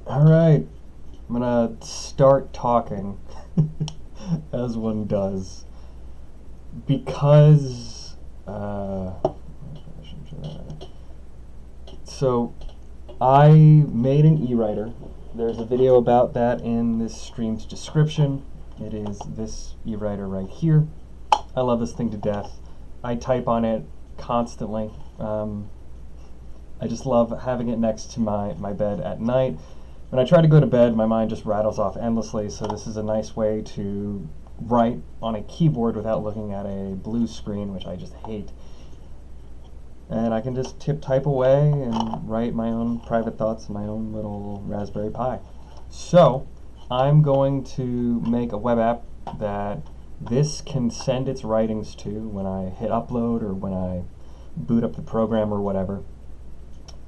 All right, I'm gonna start talking as one does because so I made an e-writer. There's a video about that in this stream's description. It is this e-writer right here. I love this thing to death. I type on it constantly. I just love having it next to my bed at night. When I try to go to bed, my mind just rattles off endlessly, so this is a nice way to write on a keyboard without looking at a blue screen, which I just hate. And I can just type away and write my own private thoughts in my own little Raspberry Pi. So, I'm going to make a web app that this can send its writings to when I hit upload or when I boot up the program or whatever.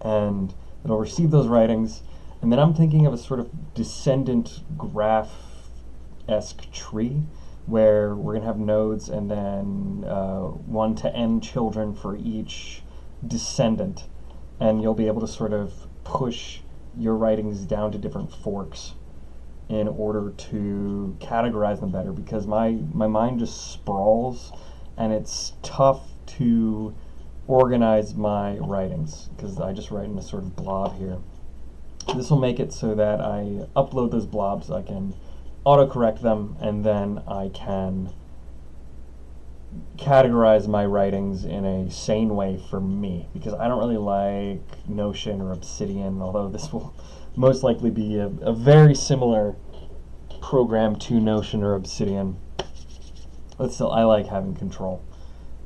And it'll receive those writings. And then I'm thinking of a sort of descendant graph-esque tree where we're going to have nodes and then 1 to n children for each descendant. And you'll be able to sort of push your writings down to different forks in order to categorize them better, because my mind just sprawls and it's tough to organize my writings because I just write in a sort of blob here. This will make it so that I upload those blobs, I can autocorrect them, and then I can categorize my writings in a sane way for me, because I don't really like Notion or Obsidian, although this will most likely be a very similar program to Notion or Obsidian. But still, I like having control,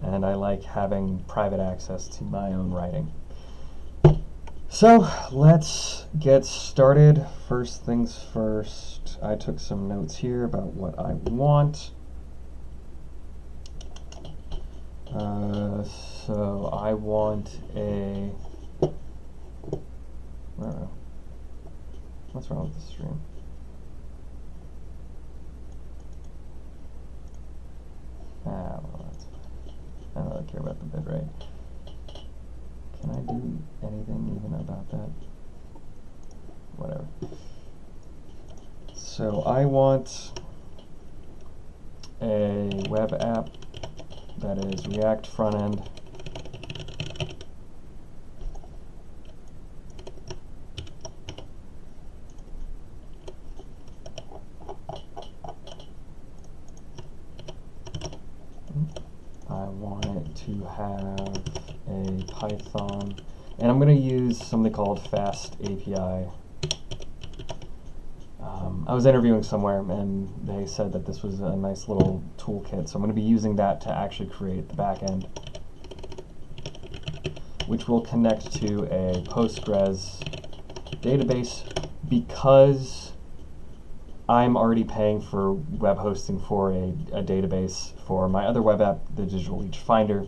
and I like having private access to my own writing. So let's get started. First things first, I took some notes here about what I want. So I want a... What's wrong with the stream? Well, that's fine. I don't really care about the bitrate. Can I do anything even about that? Whatever. So I want a web app that is React front end. I want it to have a Python, and I'm going to use something called Fast API. I was interviewing somewhere and they said that this was a nice little toolkit, so I'm going to be using that to actually create the backend, which will connect to a Postgres database, because I'm already paying for web hosting for a database for my other web app, the Digital Leech Finder,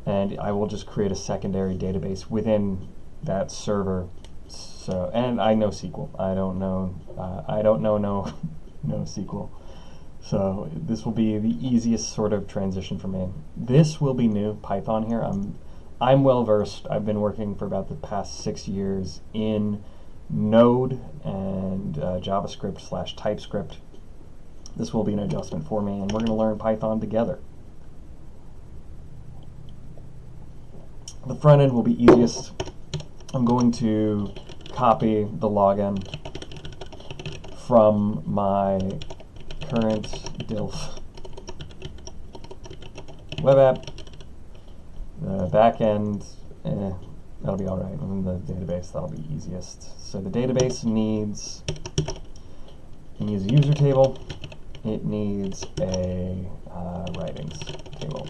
and I will just create a secondary database within that server. So, and I know SQL. I don't know no SQL. So this will be the easiest sort of transition for me. This will be new, Python here. I'm well versed. I've been working for about the past 6 years in Node and JavaScript / TypeScript. This will be an adjustment for me, and we're going to learn Python together. The front end will be easiest. I'm going to copy the login from my current DILF web app. The back end, that'll be all right. And the database, that'll be easiest. So the database needs a user table. It needs a writings table,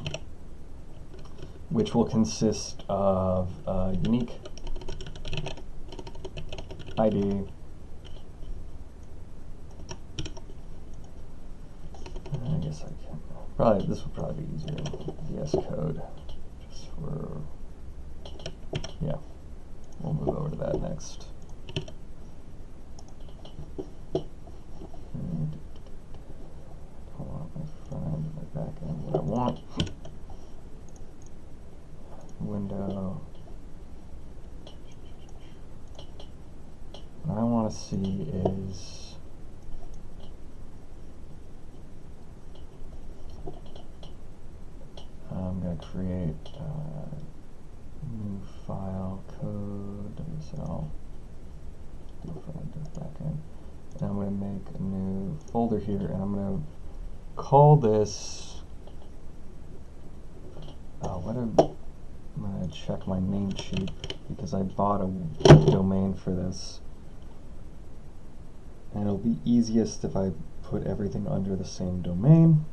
which will consist of a unique ID, I guess I can, this will probably be easier in VS Code, just for, yeah, we'll move over to that next. Hold on, my front end, my back end, what I want. Window. I want want to see is I'm going to create new file code WSL backend, and I'm going to make a new folder here, and I'm going to call this. I'm going to check my name sheet because I bought a domain for this, and it'll be easiest if I put everything under the same domain.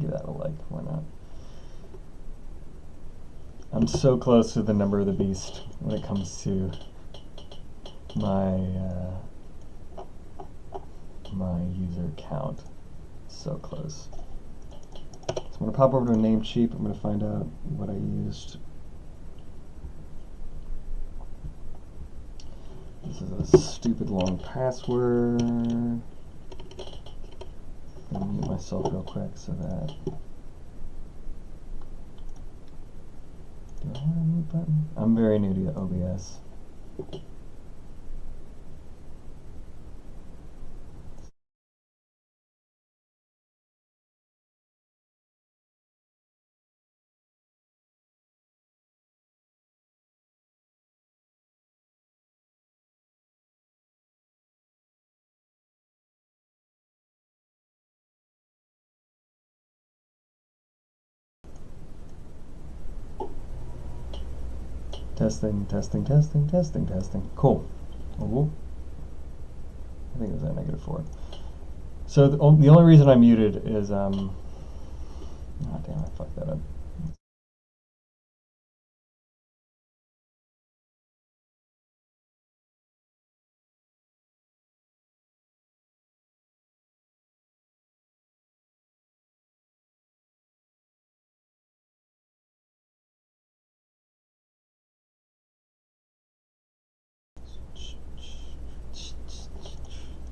Give that a like, why not? I'm so close to the number of the beast when it comes to my my user count. So close. So I'm going to pop over to a Namecheap. I'm going to find out what I used. This is a stupid long password. I'm going to mute myself real quick so that. Do I have a mute button? I'm very new to OBS. Testing, testing, testing, testing, testing. Cool. Ooh. I think it was at -4. So the only reason I muted is, oh damn, I fucked that up.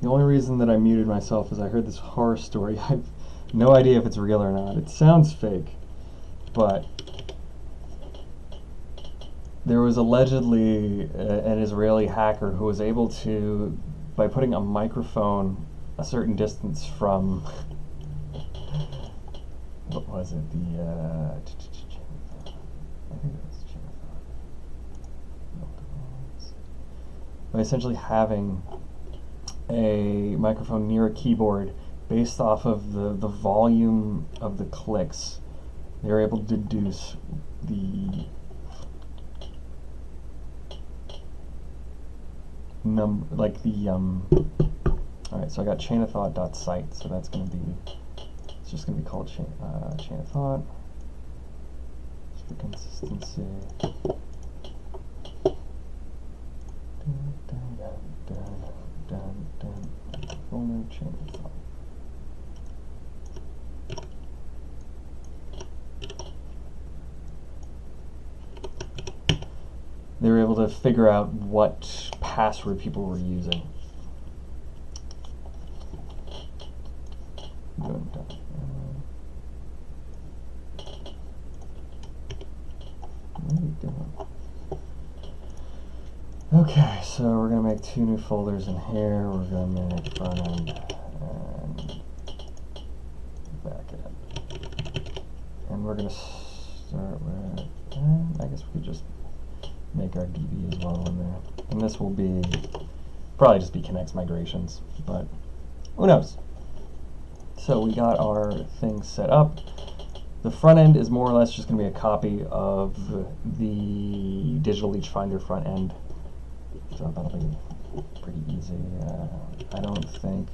The only reason that I muted myself is I heard this horror story. I have no idea if it's real or not. It sounds fake, but there was allegedly an Israeli hacker who was able to, by putting a microphone a certain distance from, what was it, the, I think it was chain of thought. By essentially having a microphone near a keyboard based off of the volume of the clicks, they were able to deduce the number, like the alright, so I got chain of thought.site, so that's going to be, it's just going to be called chain of thought, just for consistency. Folder chain of thought. They were able to figure out what password people were using. Okay, so we're going to make 2 new folders in here. We're going to make front end and back end. And we're going to start with, I guess we could just make our DB as well in there. And this will be, probably just be connects migrations, but who knows? So we got our thing set up. The front end is more or less just going to be a copy of the Digital Leech Finder front end. So that'll be pretty easy. I don't think.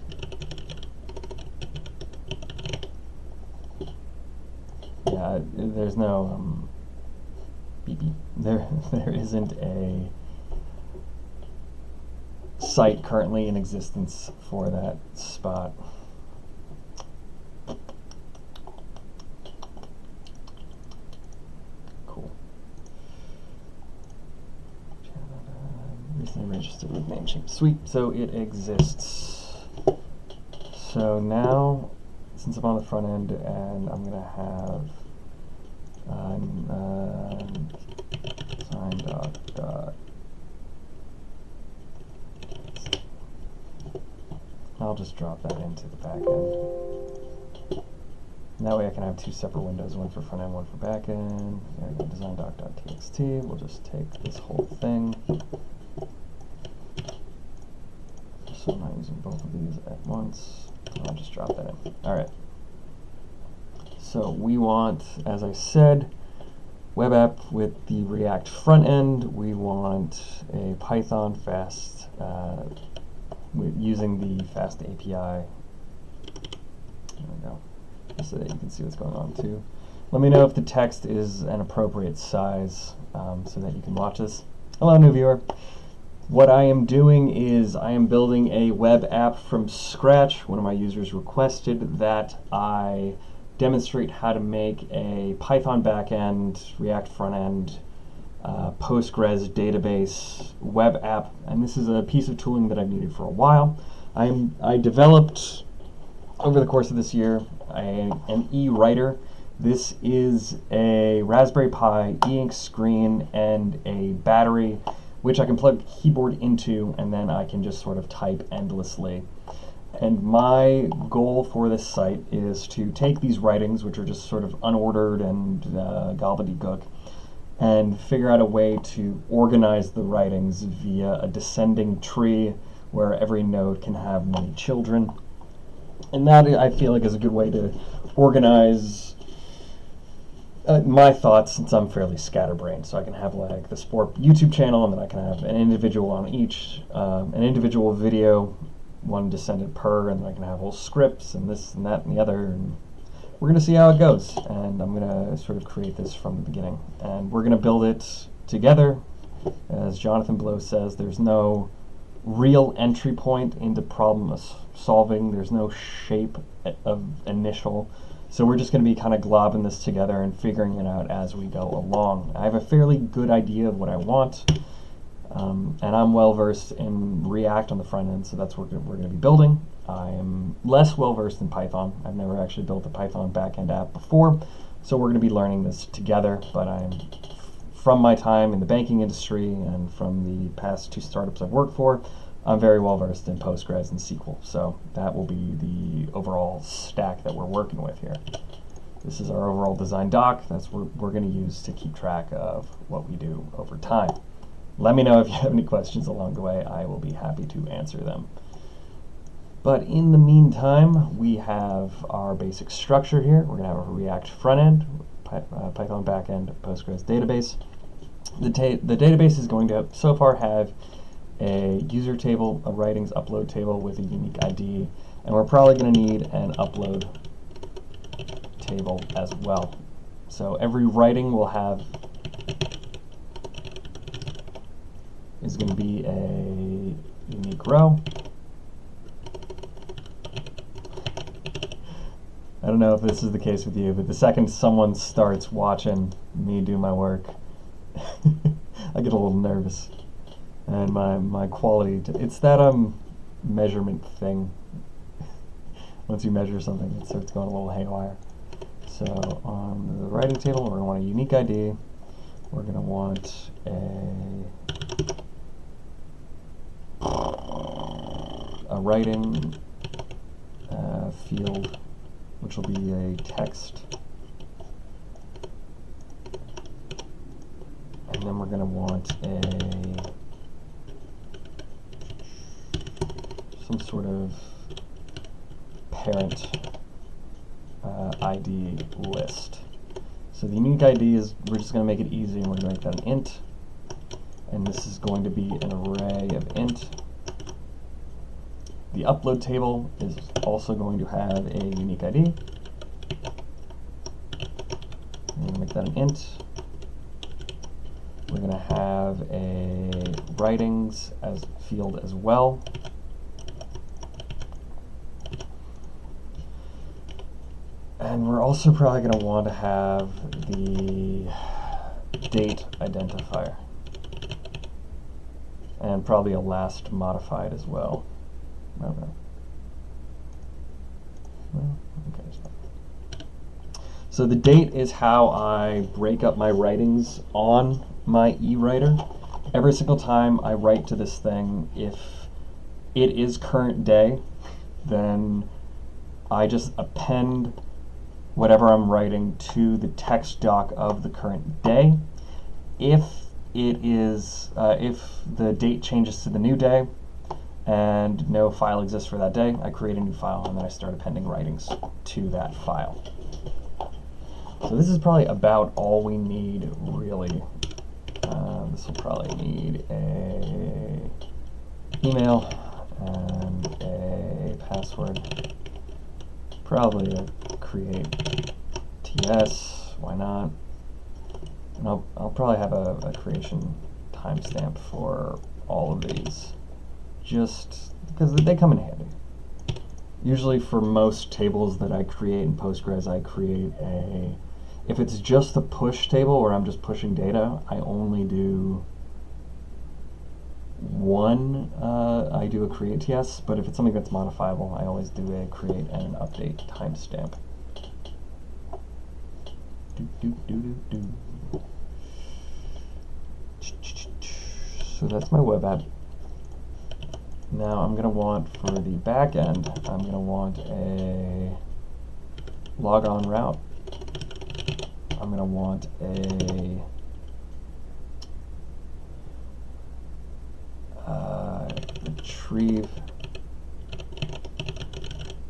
Yeah, there's no beep beep. There isn't a site currently in existence for that spot. Cool. Recently registered with Namecheap. Sweet, so it exists. So now, since I'm on the front end and I'm gonna have design doc. I'll just drop that into the back end. And that way I can have two separate windows, one for front end, one for back end. There we go, design doc.txt. We'll just take this whole thing. So I'm not using both of these at once. I'll just drop that in. All right. So we want, as I said, web app with the React front end. We want a Python fast, using the fast API. There we go. Just so that you can see what's going on too. Let me know if the text is an appropriate size so that you can watch this. Hello, new viewer. What I am doing is I am building a web app from scratch. One of my users requested that I demonstrate how to make a Python backend, React front end, Postgres database web app, and this is a piece of tooling that I've needed for a while. I developed over the course of this year an e-writer. This is a Raspberry Pi, e-ink screen, and a battery, which I can plug a keyboard into, and then I can just sort of type endlessly. And my goal for this site is to take these writings, which are just sort of unordered and gobbledygook, and figure out a way to organize the writings via a descending tree where every node can have many children. And that, I feel like, is a good way to organize my thoughts, since I'm fairly scatterbrained. So I can have like the sport YouTube channel, and then I can have an individual on each, an individual video, one descended per, and then I can have whole scripts and this and that and the other. And we're going to see how it goes, and I'm going to sort of create this from the beginning. And we're going to build it together. As Jonathan Blow says, there's no real entry point into problem solving. There's no shape of initial. So we're just going to be kind of globbing this together and figuring it out as we go along. I have a fairly good idea of what I want, and I'm well versed in React on the front end, so that's what we're going to be building. I am less well versed in Python. I've never actually built a Python backend app before, so we're going to be learning this together. But from my time in the banking industry and from the past two startups I've worked for, I'm very well versed in Postgres and SQL, so that will be the overall stack that we're working with here. This is our overall design doc. That's what we're going to use to keep track of what we do over time. Let me know if you have any questions along the way. I will be happy to answer them. But in the meantime, we have our basic structure here. We're going to have a React front end, Python backend, Postgres database. The database is going to so far have a user table, a writings upload table with a unique ID, and we're probably going to need an upload table as well. So every writing will have is going to be a unique row. I don't know if this is the case with you, but the second someone starts watching me do my work, I get a little nervous. And my quality, it's that measurement thing. Once you measure something, it starts going a little haywire. So on the writing table, we're going to want a unique ID. We're going to want a writing field, which will be a text. And then we're going to want some sort of parent ID list. So the unique ID is, we're just going to make it easy, and we're going to make that an int. And this is going to be an array of int. The upload table is also going to have a unique ID. I'm going to make that an int. actually going to have a writings as field as well. And we're also probably going to want to have the date identifier. And probably a last modified as well. Okay. Well, okay. So the date is how I break up my writings on my eWriter. Every single time I write to this thing, if it is current day, then I just append whatever I'm writing to the text doc of the current day. If it is, if the date changes to the new day and no file exists for that day, I create a new file and then I start appending writings to that file. So this is probably about all we need, really. This will probably need a email and a password. Probably a create TS, why not? And I'll probably have a creation timestamp for all of these, just because they come in handy. Usually for most tables that I create in Postgres, I create a, if it's just the push table where I'm just pushing data, I only do one, I do a create TS, but if it's something that's modifiable, I always do a create and an update timestamp. So that's my web app. Now I'm going to want, for the back end, I'm going to want a logon route. I'm going to want a retrieve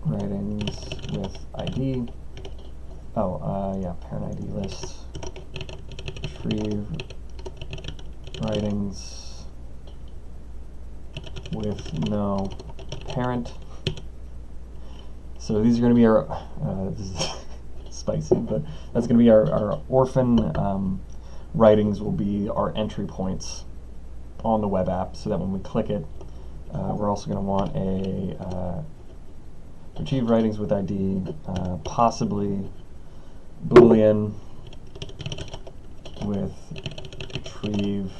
writings with ID. Yeah, parent ID lists. Retrieve writings with no parent. So these are going to be our, this is spicy, but that's going to be our orphan writings will be our entry points on the web app, so that when we click it, we're also going to want a retrieve writings with ID, possibly Boolean with retrieve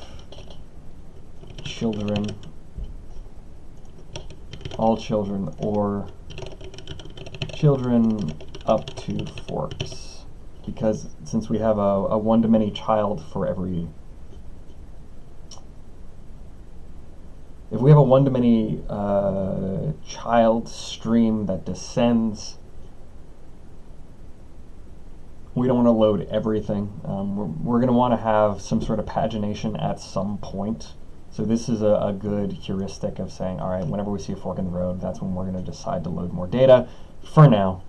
children, all children, or children up to forks, because since we have a one-to-many child for every, if we have a one-to-many child stream that descends, we don't want to load everything. We're going to want to have some sort of pagination at some point. So this is a good heuristic of saying, all right, whenever we see a fork in the road, that's when we're going to decide to load more data. For now,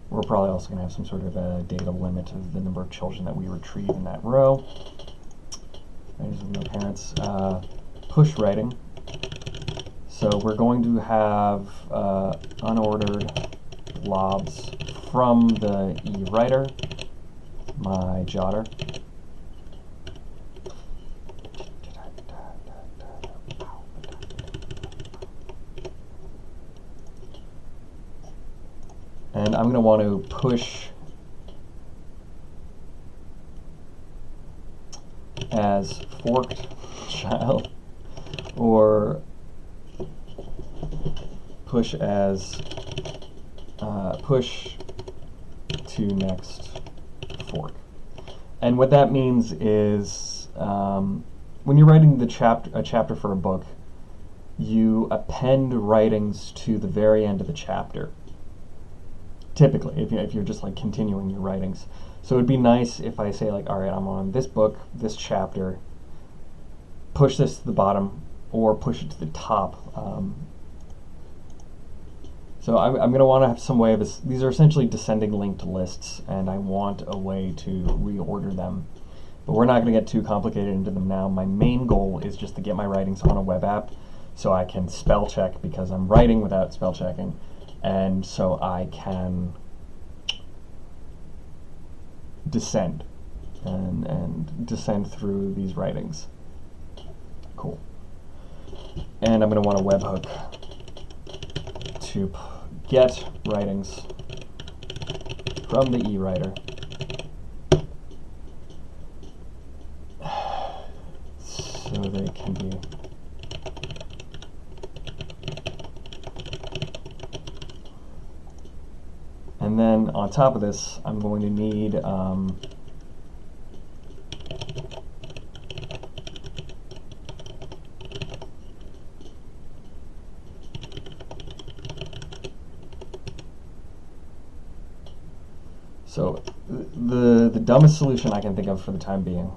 we're probably also going to have some sort of a data limit of the number of children that we retrieve in that row. There's no parents. Push writing. So we're going to have unordered blobs from the eWriter, my jotter. And I'm going to want to push as forked child, or push as push to next fork. And what that means is when you're writing a chapter for a book, you append writings to the very end of the chapter. Typically, if you're just like continuing your writings. So it'd be nice if I say like, all right, I'm on this book, this chapter, push this to the bottom or push it to the top. So I'm going to want to have some way of this. These are essentially descending linked lists, and I want a way to reorder them. But we're not going to get too complicated into them now. My main goal is just to get my writings on a web app so I can spell check, because I'm writing without spell checking, and so I can descend. and descend through these writings. Cool. And I'm going to want a webhook to get writings from the eWriter so they can be and then on top of this I'm going to need so the dumbest solution I can think of for the time being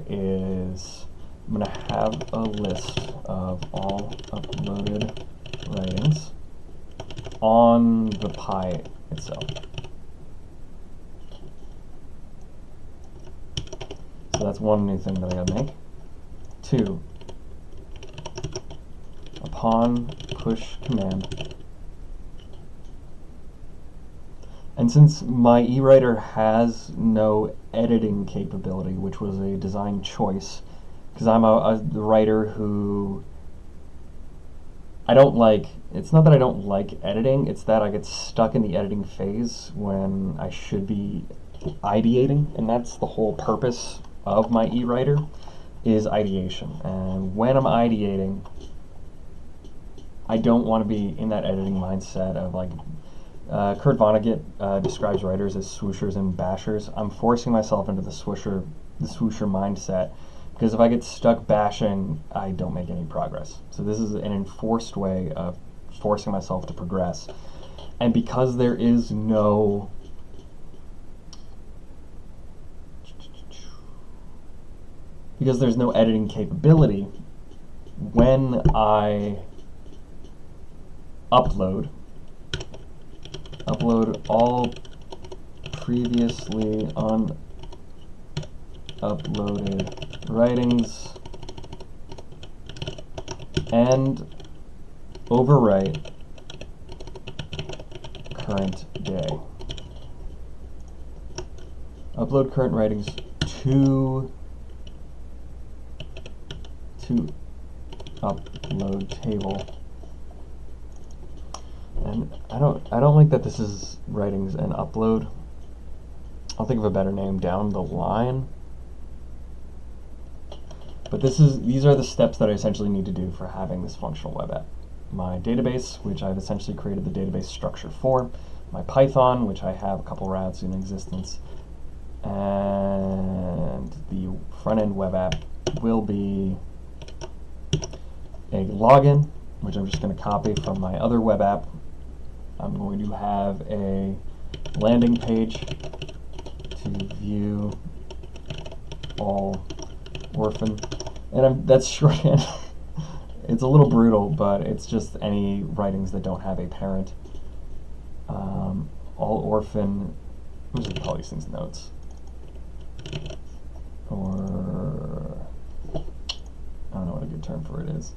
is I'm going to have a list of all uploaded writings on the Pi itself. So that's one new thing that I gotta make. 2, upon push command. And since my eWriter has no editing capability, which was a design choice, because I'm a writer who I don't like, it's not that I don't like editing, it's that I get stuck in the editing phase when I should be ideating, and that's the whole purpose of my eWriter, is ideation. And when I'm ideating, I don't want to be in that editing mindset of like, Kurt Vonnegut describes writers as swooshers and bashers. I'm forcing myself into the swoosher mindset, because if I get stuck bashing, I don't make any progress. So this is an enforced way of forcing myself to progress. And because there is no there's no editing capability, when I upload all previously unuploaded writings and overwrite current day. Upload current writings to upload table. And I don't like that this is writings and upload. I'll think of a better name down the line. But these are the steps that I essentially need to do for having this functional web app. My database, which I've essentially created the database structure for, my Python, which I have a couple routes in existence, and the front-end web app will be a login, which I'm just going to copy from my other web app. I'm going to have a landing page to view all orphan, and that's shorthand. It's a little brutal, but it's just any writings that don't have a parent. All orphan, I'm just going to call these things notes. Or, I don't know what a good term for it is.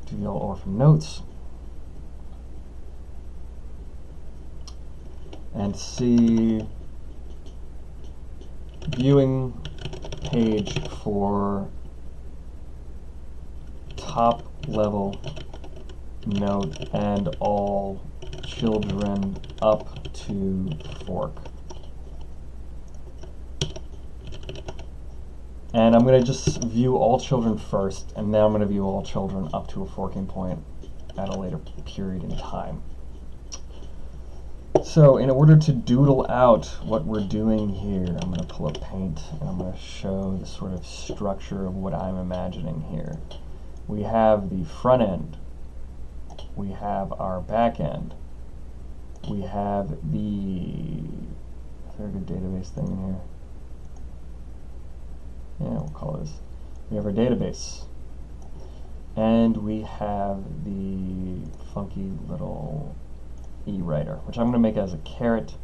Do all orphan notes. And see viewing page for top level note and all children up to fork. And I'm going to just view all children first, and then I'm going to view all children up to a forking point at a later period in time. So in order to doodle out what we're doing here, I'm going to pull up Paint, and I'm going to show the sort of structure of what I'm imagining here. We have the front end. We have our back end. We have the... Is there a good database thing in here? Yeah, we'll call this. We have our database. And we have the funky little eWriter, which I'm going to make as a caret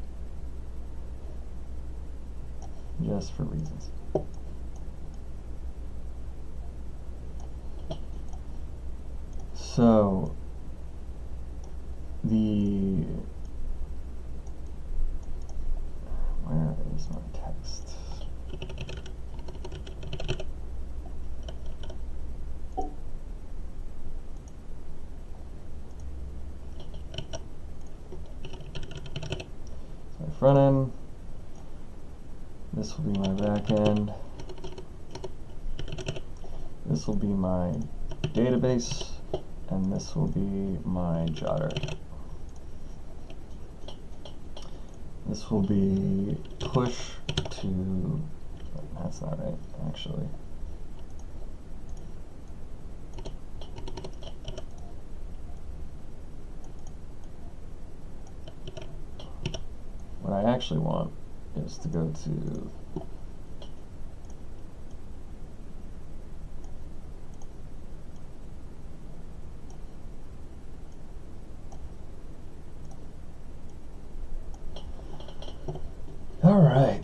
just for reasons. So where is my text? My front end. This will be my back end. This will be my database, and this will be my jotter. This will be push to, that's not right, actually. What I actually want is to go to all right.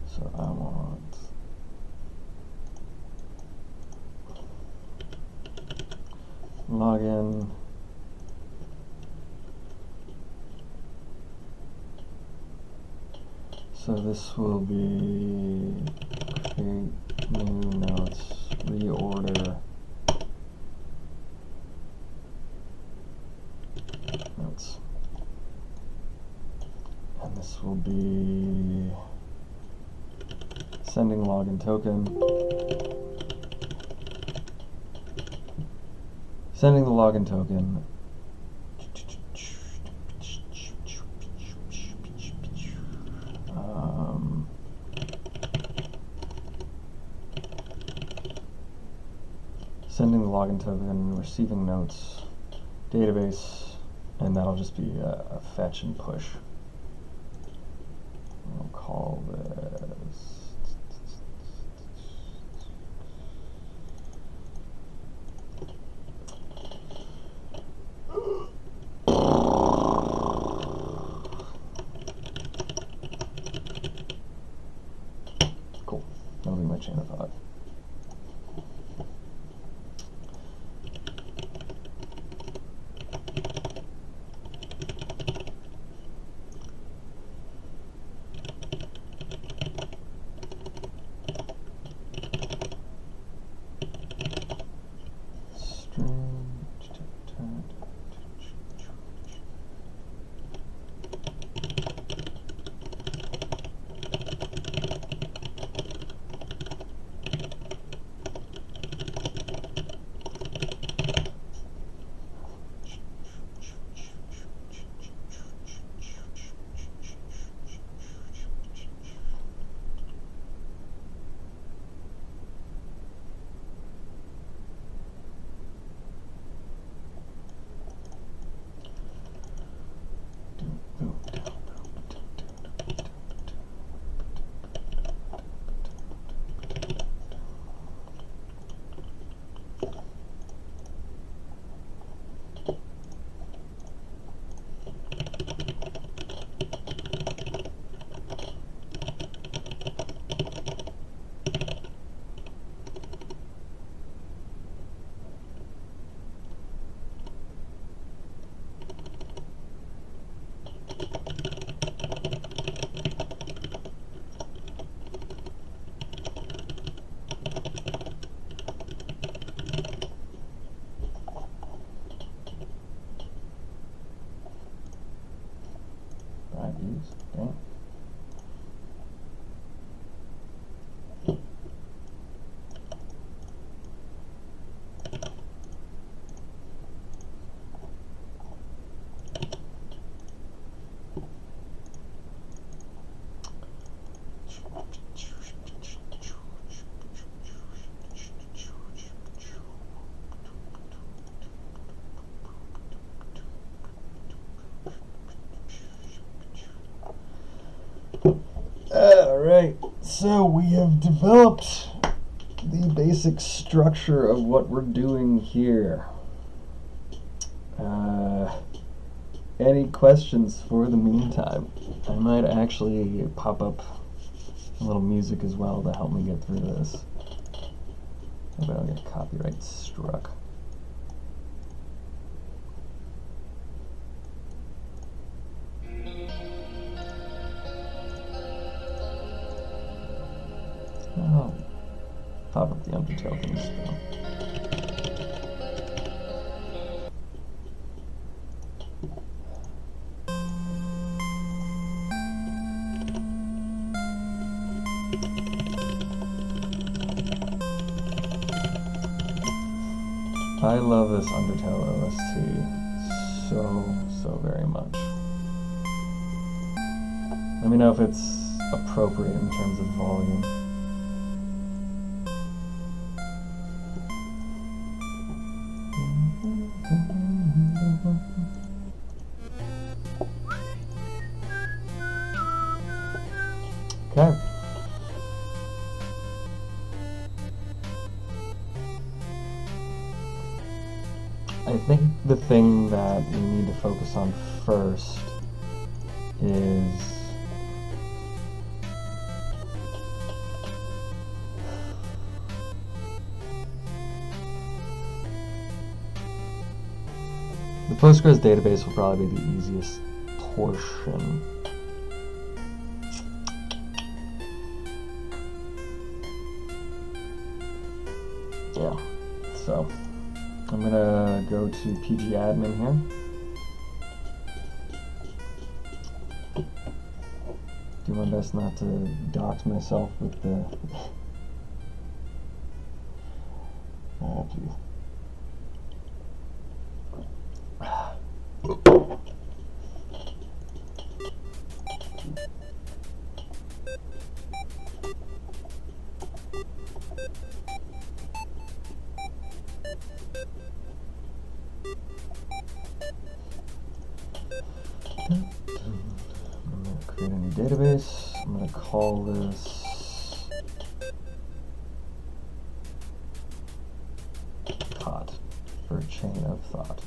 So I want login, so this will be create new notes, reorder notes, and this will be sending login token, sending the login token, sending the login token, receiving notes, database, and that'll just be a fetch and push. We'll call this cool. That'll be my chain of thought. Alright, so we have developed the basic structure of what we're doing here. Any questions for the meantime? I might actually pop up a little music as well to help me get through this. Maybe I'll get copyright struck. Oh, pop up the undertale thing still. I love this Undertale OST so very much. Let me know if it's appropriate in terms of volume. Okay. I think the thing that we need to focus on first is the Postgres database will probably be the easiest portion. Yeah, so I'm gonna go to pgadmin here. Do my best not to dox myself with the oh geez. I'm going to create a new database. I'm going to call this hot for chain of thought.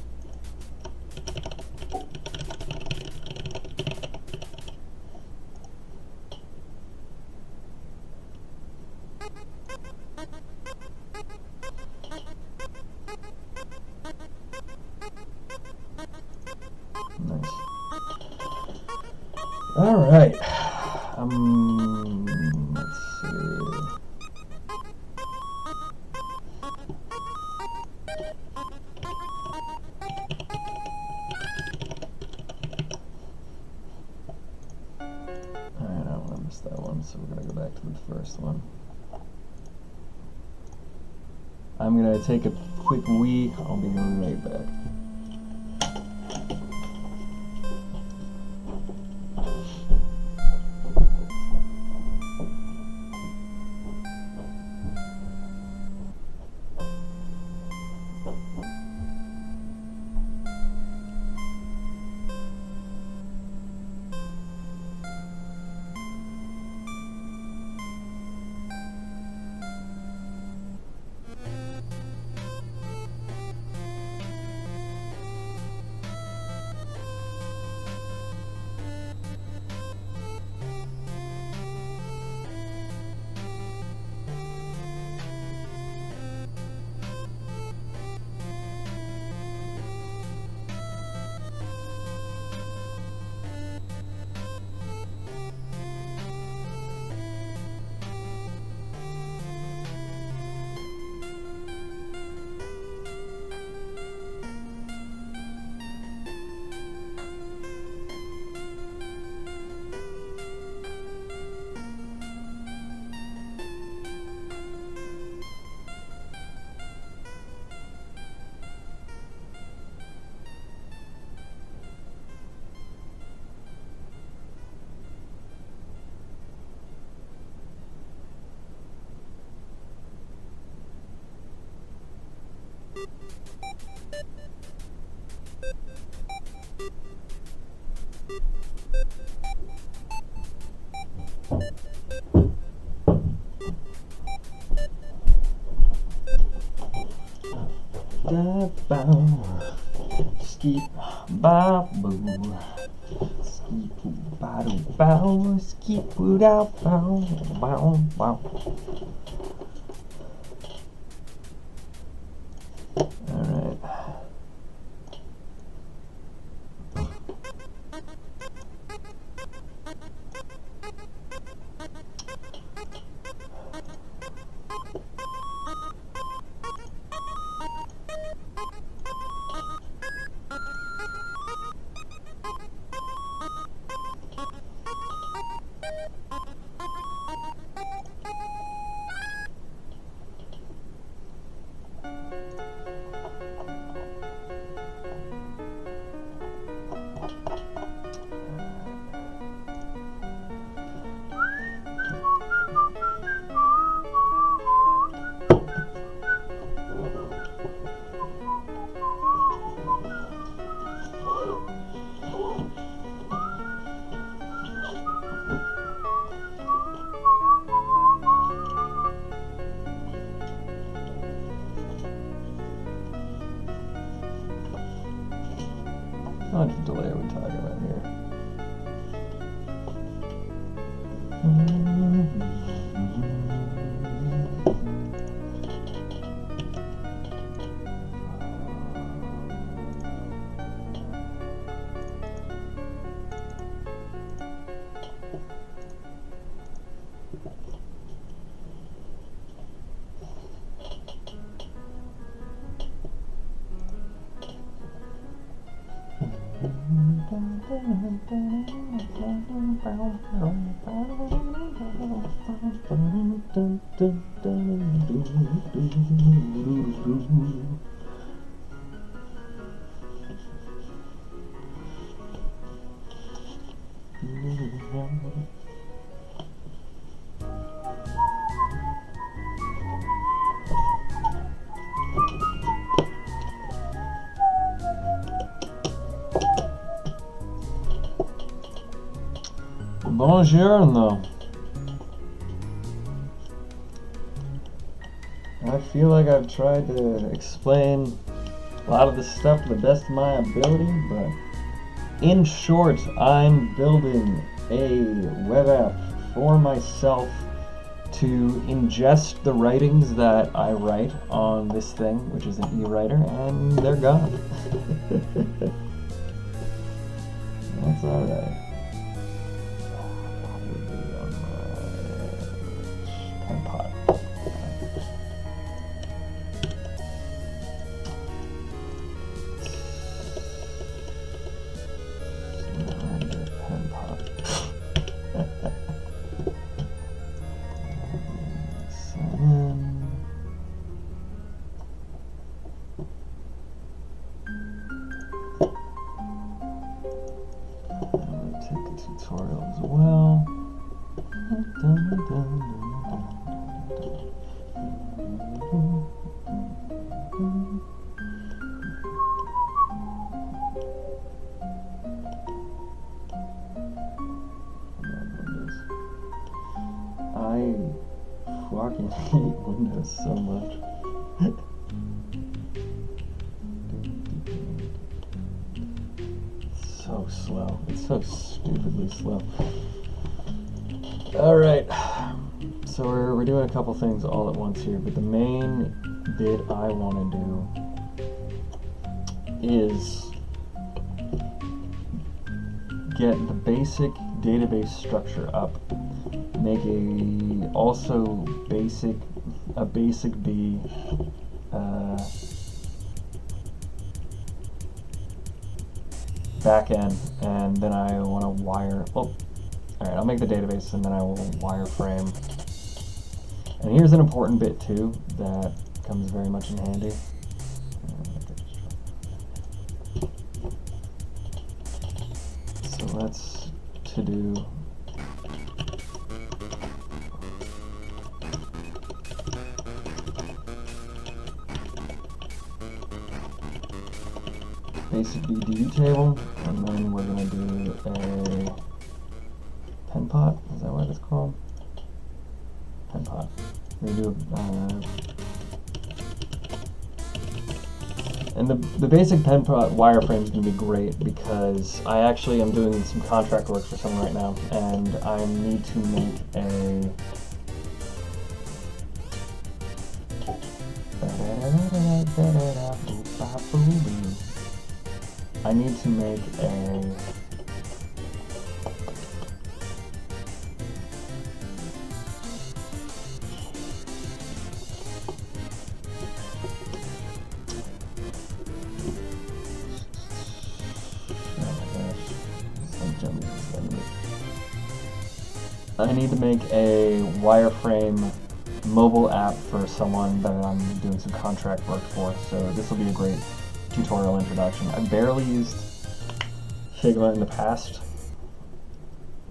Nice. All right. Let's see. All right, I don't want to miss that one, so we're gonna go back to the first one. I'm gonna take a quick wee. I'll be right back. da bow, skeet ba boo, skeet boo ba doo bow, skeet boo da bow, bow bow. All right. How much delay are we talking about here? Buongiorno. I feel like I've tried to explain a lot of this stuff to the best of my ability, but in short, I'm building a web app for myself to ingest the writings that I write on this thing, which is an e-writer, and they're gone. That's alright. Tutorial as well. I fucking hate Windows so much. So slow. It's so stupidly slow. Alright, so we're doing a couple things all at once here, but the main bit I want to do is get the basic database structure up, make a basic B backend, and then I want to wire. Oh, alright, I'll make the database and then I will wireframe. And here's an important bit too that comes very much in handy. So let's to do basic BDU table, and then we're going to do a pen pot. Is that what it's called? Pen pot. We're going to do And the basic pen wireframe is going to be great because I actually am doing some contract work for someone right now, and I need to make a I need to make a wireframe mobile app for someone that I'm doing some contract work for, so this will be a great tutorial introduction. I barely used Figma in the past,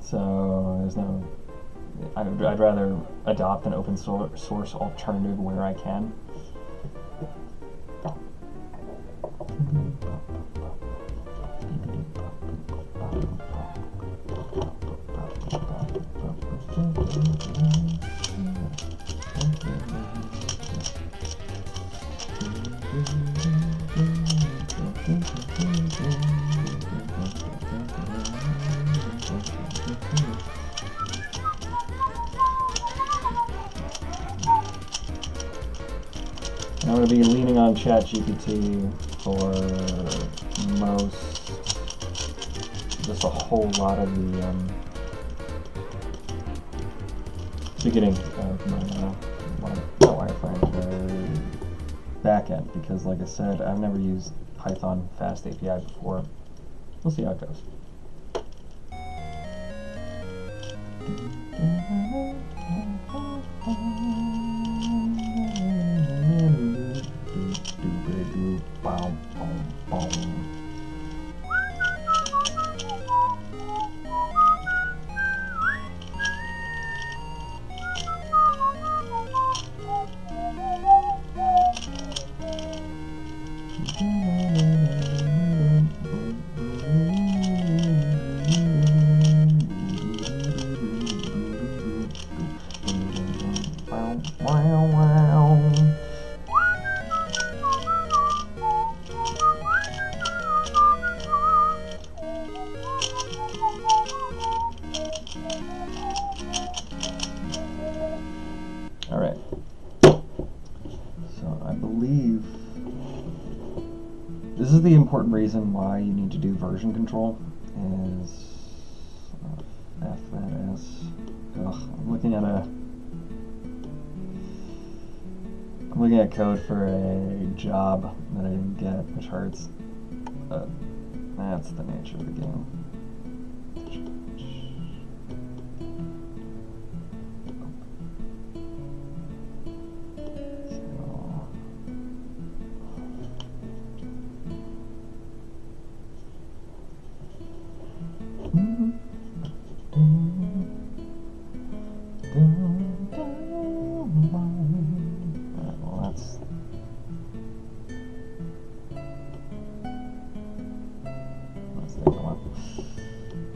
so there's no... I'd rather adopt an open source alternative where I can. I'm going to be leaning on ChatGPT for just a whole lot of the beginning of my wireframe backend, because like I said, I've never used Python Fast API before. We'll see how it goes. Alright, so I believe this is the important reason why you need to do version control, is FNS. I'm looking at code for a job that I didn't get, which hurts. But that's the nature of the game.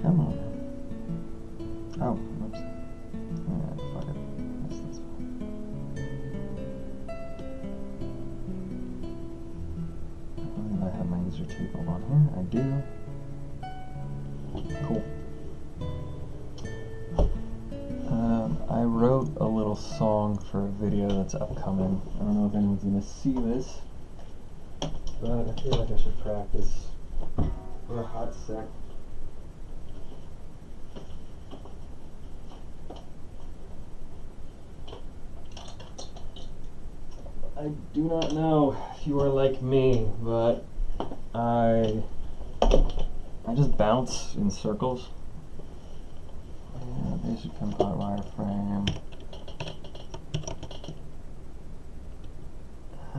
Come on. Oh, oops. Yeah, fuck it. That's fine. I believe I have my user table on here. I do. Cool. I wrote a little song for a video that's upcoming. I don't know if anyone's gonna see this, but I feel like I should practice for a hot sec. I do not know if you are like me, but I just bounce in circles. Yeah, basic compile wireframe. I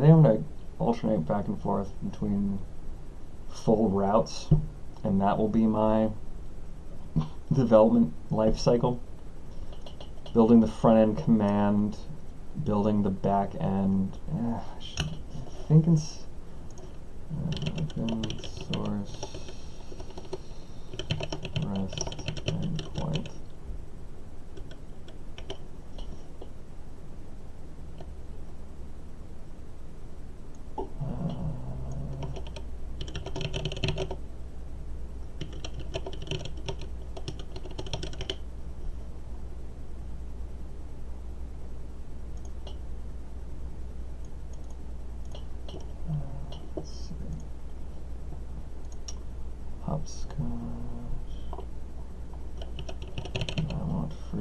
think I'm going to alternate back and forth between full routes, and that will be my development life cycle. Building the front end command, building the back end. I think it's open source REST endpoint.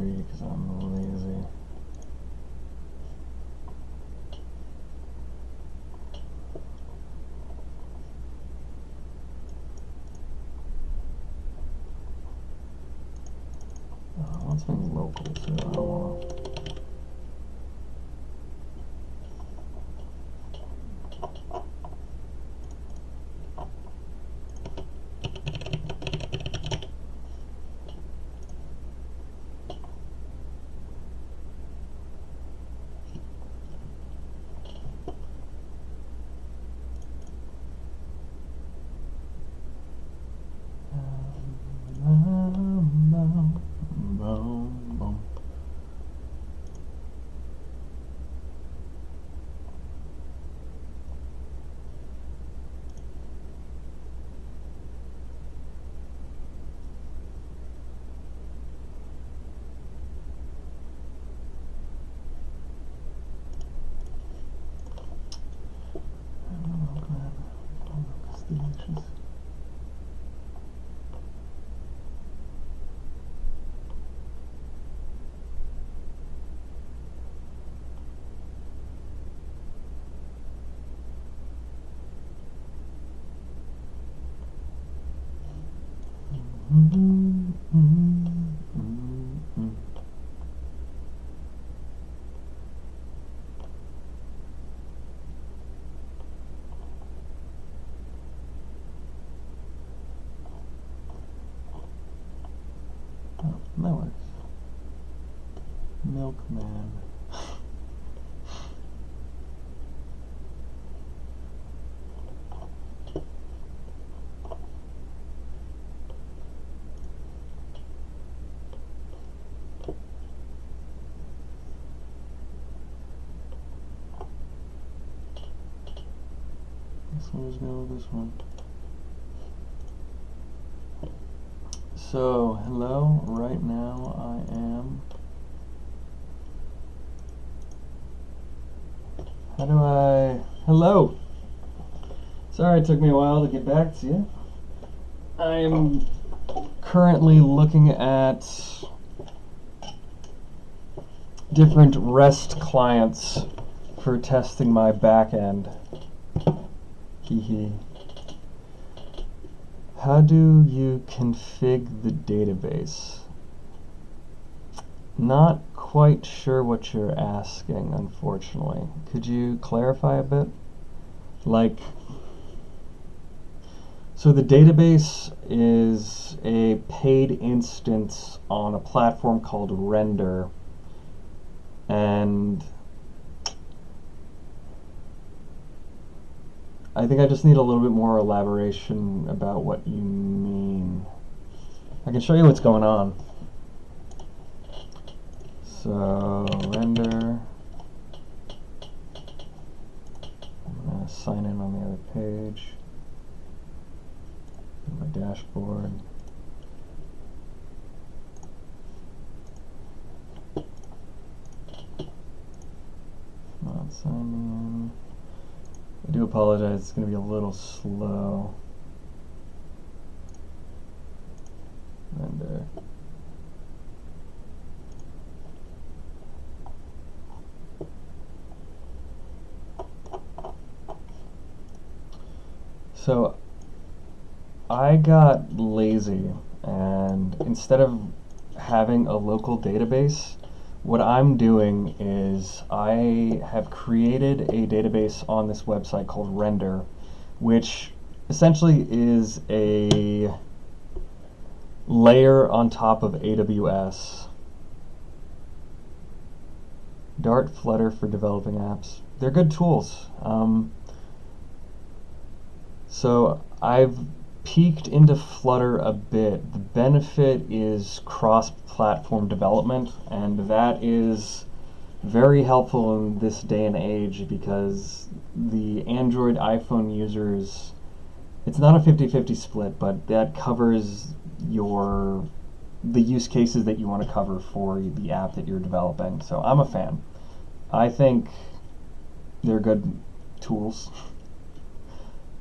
3 because I'm lazy. I want something local too. I don't want to. Oh, that works. Milkman. Let's go with this one. So, hello, right now I am... How do I... Hello! Sorry it took me a while to get back to you. I'm currently looking at different REST clients for testing my backend. Hee. How do you config the database? Not quite sure what you're asking, unfortunately. Could you clarify a bit? Like, so the database is a paid instance on a platform called Render, and I think I just need a little bit more elaboration about what you mean. I can show you what's going on. So, Render. I'm going to sign in on the other page. My dashboard. Not signing in. I do apologize, it's going to be a little slow. Render. So I got lazy, and instead of having a local database, what I'm doing is I have created a database on this website called Render, which essentially is a layer on top of AWS. Dart, Flutter for developing apps. They're good tools. So I've peeked into Flutter a bit. The benefit is cross-platform development, and that is very helpful in this day and age because the Android iPhone users, it's not a 50-50 split, but that covers the use cases that you want to cover for the app that you're developing. So I'm a fan. I think they're good tools.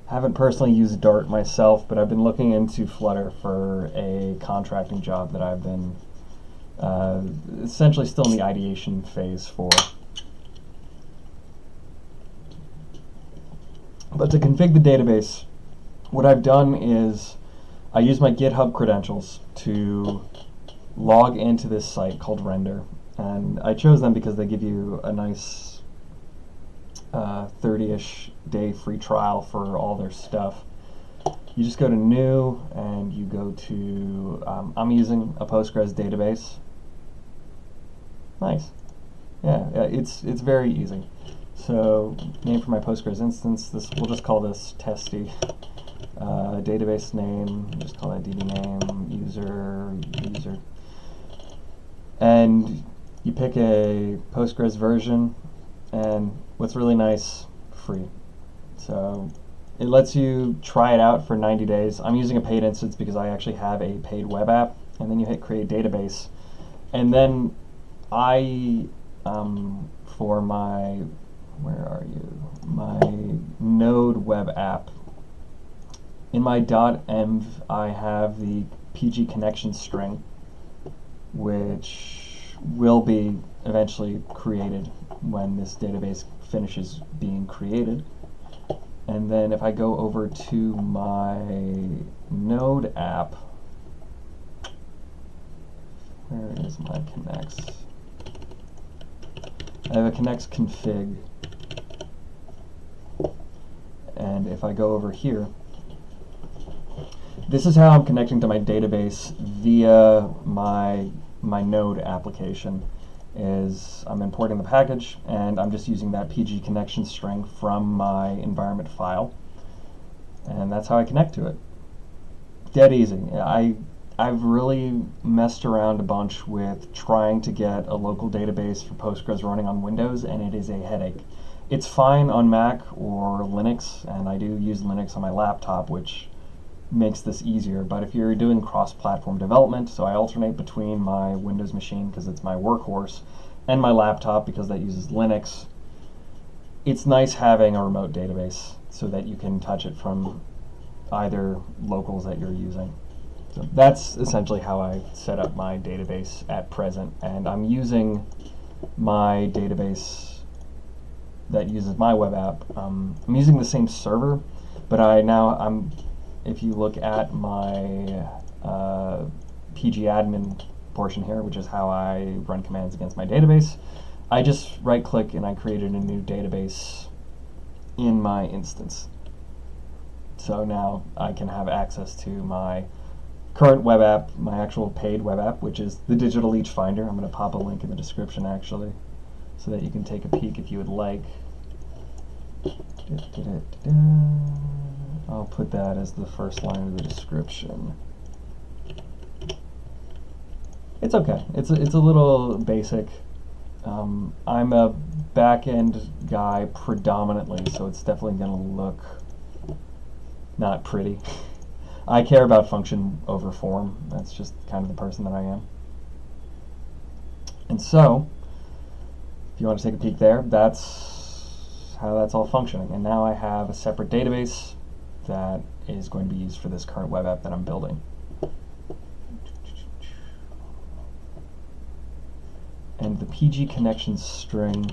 Haven't personally used Dart myself, but I've been looking into Flutter for a contracting job that I've been essentially still in the ideation phase for. But to configure the database, what I've done is I use my GitHub credentials to log into this site called Render. And I chose them because they give you a nice 30-ish day free trial for all their stuff. You just go to New, and you go to, I'm using a Postgres database. Nice. Yeah, it's very easy. So, name for my Postgres instance, we'll just call this testy. Database name, just call that DB name, user. And you pick a Postgres version, and what's really nice, free. So it lets you try it out for 90 days. I'm using a paid instance because I actually have a paid web app, and then you hit create database. And then I, for my, my Node web app, in my .env, I have the PG connection string, which will be eventually created when this database finishes being created. And then if I go over to my Node app, where is my connects? I have a connects config. And if I go over here, this is how I'm connecting to my database via my Node application. Is I'm importing the package, and I'm just using that PG connection string from my environment file, and that's how I connect to it. Dead easy. I've really messed around a bunch with trying to get a local database for Postgres running on Windows, and it is a headache. It's fine on Mac or Linux, and I do use Linux on my laptop, which makes this easier. But if you're doing cross-platform development, so I alternate between my Windows machine because it's my workhorse and my laptop because that uses Linux, it's nice having a remote database so that you can touch it from either locals that you're using. So that's essentially how I set up my database at present, and I'm using my database that uses my web app. I'm using the same server, but if you look at my PG admin portion here, which is how I run commands against my database, I just right-click and I created a new database in my instance. So now I can have access to my current web app, my actual paid web app, which is the Digital Leech Finder. I'm going to pop a link in the description, actually, so that you can take a peek if you would like. I'll put that as the first line of the description. It's okay. It's a little basic. I'm a back-end guy predominantly, so it's definitely going to look not pretty. I care about function over form. That's just kind of the person that I am. And so, if you want to take a peek there, that's how that's all functioning. And now I have a separate database that is going to be used for this current web app that I'm building. And the PG connection string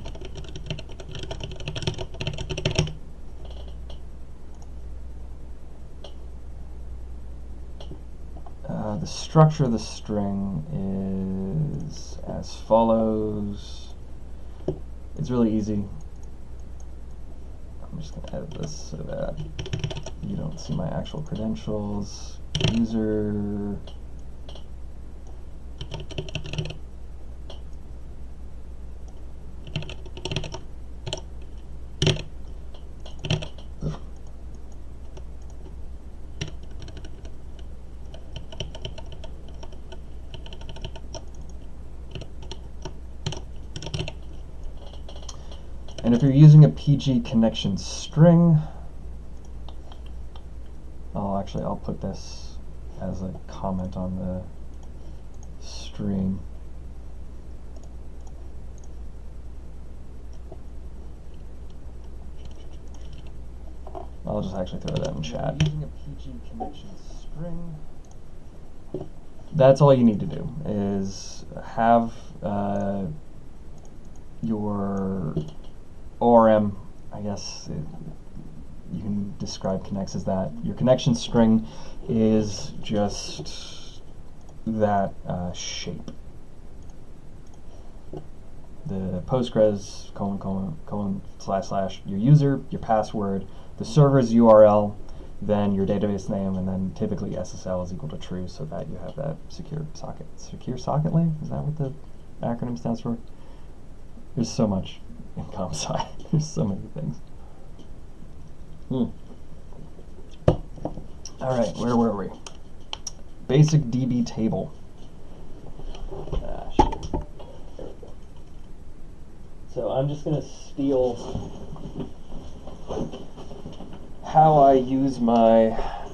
the structure of the string is as follows. It's really easy. I'm just going to edit this so that you don't see my actual credentials. User. And if you're using a PG connection string, I'll put this as a comment on the stream. I'll just actually throw that in chat. Using a PG connection string. That's all you need to do is have your ORM, I guess you can describe connects as that. Your connection string is just that shape. The Postgres : // your user, your password, the server's URL, then your database name, and then typically SSL is equal to true, so that you have that secure socket. Secure socket link? Is that what the acronym stands for? There's so much in comp sci. There's so many things. All right, where were we? Basic DB table. So I'm just going to steal how I use my